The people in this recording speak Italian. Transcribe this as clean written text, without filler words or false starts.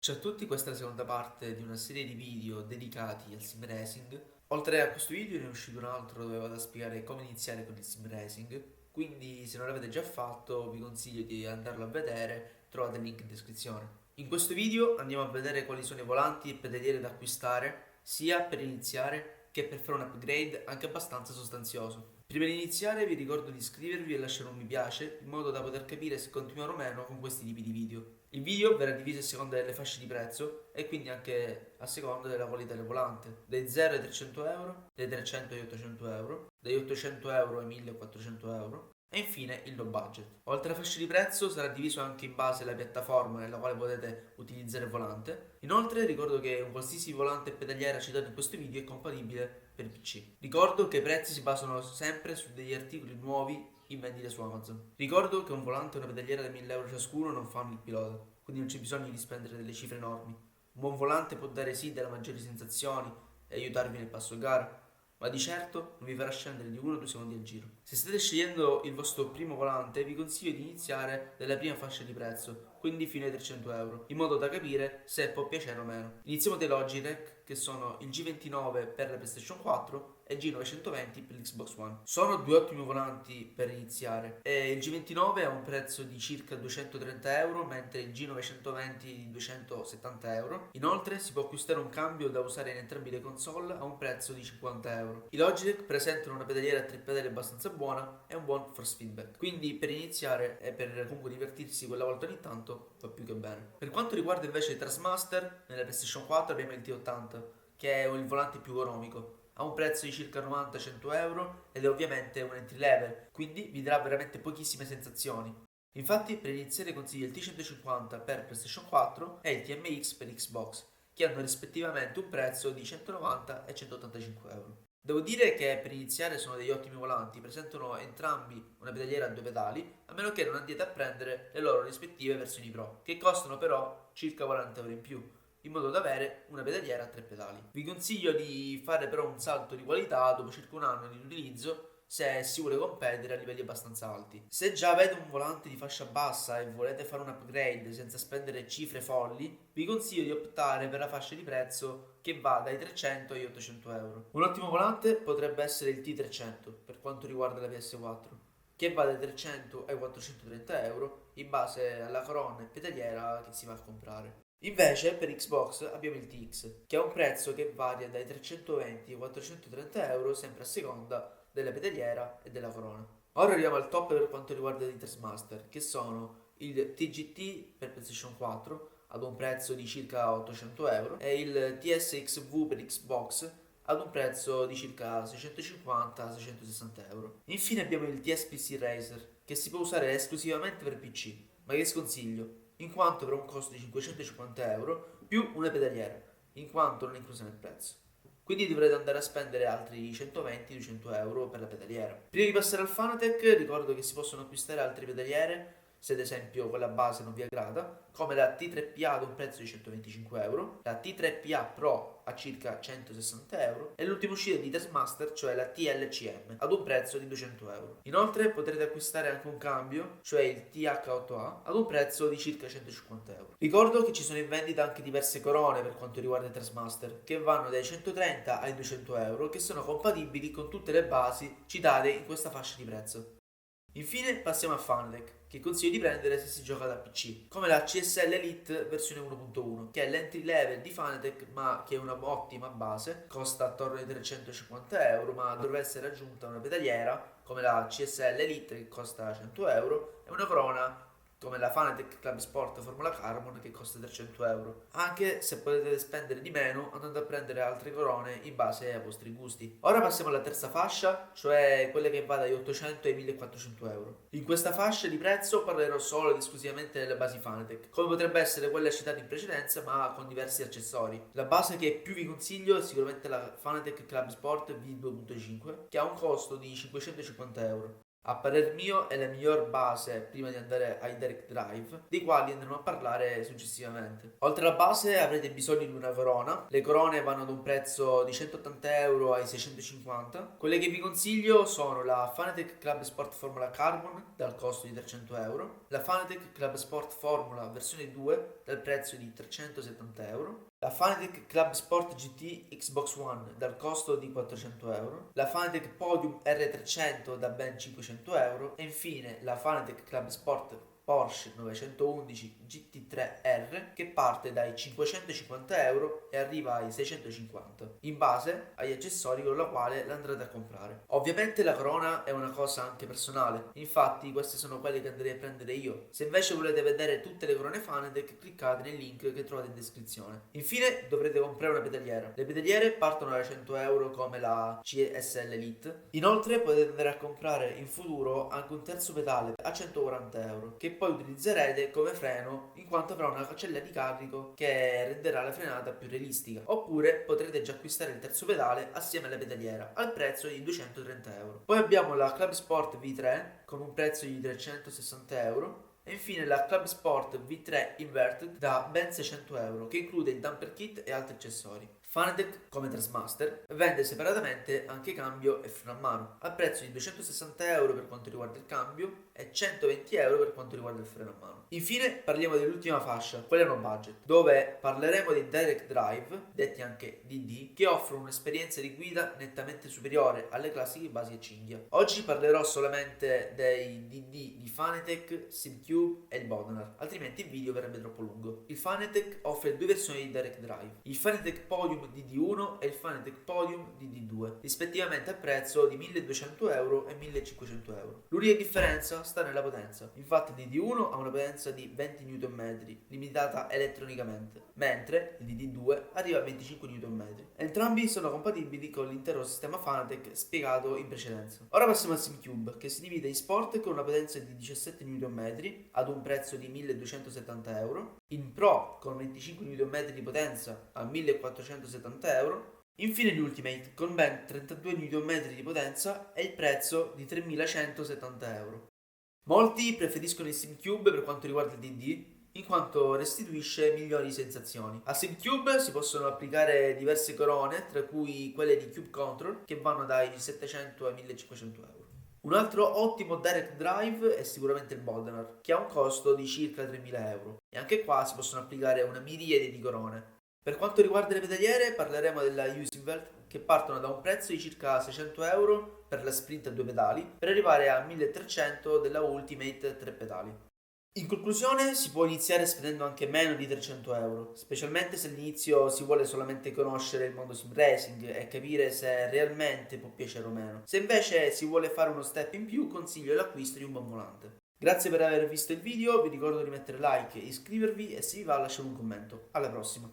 Ciao a tutti, questa è la seconda parte di una serie di video dedicati al sim racing. Oltre a questo video ne è uscito un altro dove vado a spiegare come iniziare con il sim racing, quindi se non l'avete già fatto vi consiglio di andarlo a vedere, trovate il link in descrizione. In questo video andiamo a vedere quali sono i volanti e pedaliere da acquistare, sia per iniziare che per fare un upgrade anche abbastanza sostanzioso. Prima di iniziare vi ricordo di iscrivervi e lasciare un mi piace in modo da poter capire se continuare o meno con questi tipi di video. Il video verrà diviso a seconda delle fasce di prezzo e quindi anche a seconda della qualità del volante, dai 0 ai 300 euro, dai 300 ai 800 euro, dagli 800 euro ai 1400 euro e infine il low budget. Oltre alla fascia di prezzo sarà diviso anche in base alla piattaforma nella quale potete utilizzare il volante. Inoltre ricordo che un qualsiasi volante e pedaliera citato in questo video è compatibile per PC. Ricordo che i prezzi si basano sempre su degli articoli nuovi in vendita su Amazon. Ricordo che un volante e una pedaliera da 1000 euro ciascuno non fanno il pilota, quindi non c'è bisogno di spendere delle cifre enormi. Un buon volante può dare sì delle maggiori sensazioni e aiutarvi nel passo gara, ma di certo non vi farà scendere di 1 o 2 secondi al giro. Se state scegliendo il vostro primo volante, vi consiglio di iniziare dalla prima fascia di prezzo, quindi fino ai 300 euro, in modo da capire se può piacere o meno. Iniziamo dai Logitech, che sono il G29 per la PlayStation 4 e il G920 per l'Xbox One. Sono due ottimi volanti per iniziare. E il G29 ha un prezzo di circa 230 euro, mentre il G920 di 270 euro. Inoltre si può acquistare un cambio da usare in entrambi le console a un prezzo di 50 euro. I Logitech presentano una pedaliera a tre pedali abbastanza buona e un buon force feedback, quindi per iniziare e per comunque divertirsi quella volta ogni tanto va più che bene. Per quanto riguarda invece i Trustmaster, nella PlayStation 4 abbiamo il T80, che è il volante più economico, ha un prezzo di circa 90-100 euro ed è ovviamente un entry level, quindi vi darà veramente pochissime sensazioni. Infatti per iniziare consiglio il T150 per PlayStation 4 e il TMX per Xbox, che hanno rispettivamente un prezzo di 190 e 185 euro. Devo dire che per iniziare sono degli ottimi volanti, presentano entrambi una pedaliera a due pedali, a meno che non andiate a prendere le loro rispettive versioni Pro, che costano però circa 40 euro in più, in modo da avere una pedaliera a tre pedali. Vi consiglio di fare però un salto di qualità dopo circa un anno di utilizzo se si vuole competere a livelli abbastanza alti. Se già avete un volante di fascia bassa e volete fare un upgrade senza spendere cifre folli, vi consiglio di optare per la fascia di prezzo che va dai 300 agli 800 euro. Un ottimo volante potrebbe essere il T300 per quanto riguarda la PS4, che va dai 300 ai 430 euro in base alla corona e pedaliera che si va a comprare. Invece per Xbox abbiamo il TX, che ha un prezzo che varia dai 320 ai 430 euro sempre a seconda della pedaliera e della corona. Ora arriviamo al top per quanto riguarda i Trustmaster, che sono il TGT per PlayStation 4 ad un prezzo di circa 800 euro e il TSXV per Xbox ad un prezzo di circa 650-660 euro. Infine abbiamo il TSPC Racer, che si può usare esclusivamente per PC, ma che sconsiglio, in quanto per un costo di 550 euro più una pedaliera, in quanto non è inclusa nel prezzo. Quindi dovrete andare a spendere altri 120-200 euro per la pedaliera. Prima di passare al Fanatec, ricordo che si possono acquistare altre pedaliere, se ad esempio quella base non vi aggrada, come la T3PA ad un prezzo di 125 euro, la T3PA Pro a circa 160 euro e l'ultima uscita di Taskmaster, cioè la TLCM, ad un prezzo di 200 euro. Inoltre potrete acquistare anche un cambio, cioè il TH8A, ad un prezzo di circa 150 euro. Ricordo che ci sono in vendita anche diverse corone per quanto riguarda il Taskmaster, che vanno dai 130 ai 200 euro, che sono compatibili con tutte le basi citate in questa fascia di prezzo. Infine passiamo a Fanatec, che consiglio di prendere se si gioca da PC, come la CSL Elite versione 1.1, che è l'entry level di Fanatec ma che è una ottima base, costa attorno ai 350 euro ma dovrebbe essere aggiunta una pedaliera come la CSL Elite che costa 100 euro e una corona come la Fanatec Club Sport Formula Carbon che costa 300 euro, anche se potete spendere di meno andando a prendere altre corone in base ai vostri gusti. Ora passiamo alla terza fascia, cioè quelle che va dagli 800 ai 1400 euro. In questa fascia di prezzo parlerò solo ed esclusivamente delle basi Fanatec, come potrebbe essere quella citata in precedenza ma con diversi accessori. La base che più vi consiglio è sicuramente la Fanatec Club Sport V2.5 che ha un costo di 550 euro. A parer mio è la miglior base prima di andare ai direct drive, dei quali andremo a parlare successivamente. Oltre alla base avrete bisogno di una corona. Le corone vanno ad un prezzo di 180 euro ai 650. Quelle che vi consiglio sono la Fanatec Club Sport Formula Carbon dal costo di 300 euro, la Fanatec Club Sport Formula versione 2 dal prezzo di 370 euro, la Fanatec Club Sport GT Xbox One dal costo di 400 euro, la Fanatec Podium R300 da ben 500 euro e infine la Fanatec Club Sport Porsche 911 GT3R che parte dai 550 euro e arriva ai 650 in base agli accessori con la quale l'andrete a comprare. Ovviamente la corona è una cosa anche personale, infatti queste sono quelle che andrei a prendere io. Se invece volete vedere tutte le corone Fanatec cliccate nel link che trovate in descrizione. Infine dovrete comprare una pedaliera. Le pedaliere partono da 100 euro come la CSL Elite. Inoltre potete andare a comprare in futuro anche un terzo pedale a 140 euro che poi utilizzerete come freno in quanto avrà una cancella di carico che renderà la frenata più realistica. Oppure potrete già acquistare il terzo pedale assieme alla pedaliera al prezzo di 230 euro. Poi abbiamo la Club Sport V3 con un prezzo di 360 euro. E infine la Club Sport V3 Inverted da ben 600 euro che include il damper kit e altri accessori. Fanatec, come Trasmaster, vende separatamente anche cambio e freno a mano, al prezzo di 260 euro per quanto riguarda il cambio e 120 euro per quanto riguarda il freno a mano. Infine parliamo dell'ultima fascia, quella no budget, dove parleremo dei Direct Drive, detti anche DD, che offrono un'esperienza di guida nettamente superiore alle classiche basi e cinghia. Oggi parlerò solamente dei DD di Fanatec, SimCube e il Bodnar, altrimenti il video verrebbe troppo lungo. Il Fanatec offre due versioni di Direct Drive, il Fanatec Podium DD1 e il Fanatec Podium DD2, rispettivamente a prezzo di 1200 euro e 1500 euro. L'unica differenza sta nella potenza, infatti il DD1 ha una potenza di 20 Nm, limitata elettronicamente, mentre il DD2 arriva a 25 Nm. Entrambi sono compatibili con l'intero sistema Fanatec spiegato in precedenza. Ora passiamo al SimCube, che si divide in Sport con una potenza di 17 Nm ad un prezzo di 1270 euro, in Pro con 25 Nm di potenza a 1470 euro, infine gli Ultimate con ben 32 Nm di potenza e il prezzo di 3170 euro. Molti preferiscono il SimCube per quanto riguarda il DD, in quanto restituisce migliori sensazioni. A SimCube si possono applicare diverse corone, tra cui quelle di Cube Control, che vanno dai 700 ai 1500 euro. Un altro ottimo direct drive è sicuramente il Bodnar, che ha un costo di circa 3000 euro, e anche qua si possono applicare una miriade di corone. Per quanto riguarda le pedaliere, parleremo della Usingveld, che partono da un prezzo di circa 600 euro per la Sprint a 2 pedali, per arrivare a 1300 della Ultimate 3 pedali. In conclusione, si può iniziare spendendo anche meno di 300 euro, specialmente se all'inizio si vuole solamente conoscere il mondo sim racing e capire se realmente può piacere o meno. Se invece si vuole fare uno step in più, consiglio l'acquisto di un buon volante. Grazie per aver visto il video, vi ricordo di mettere like, iscrivervi e se vi va lasciate un commento. Alla prossima!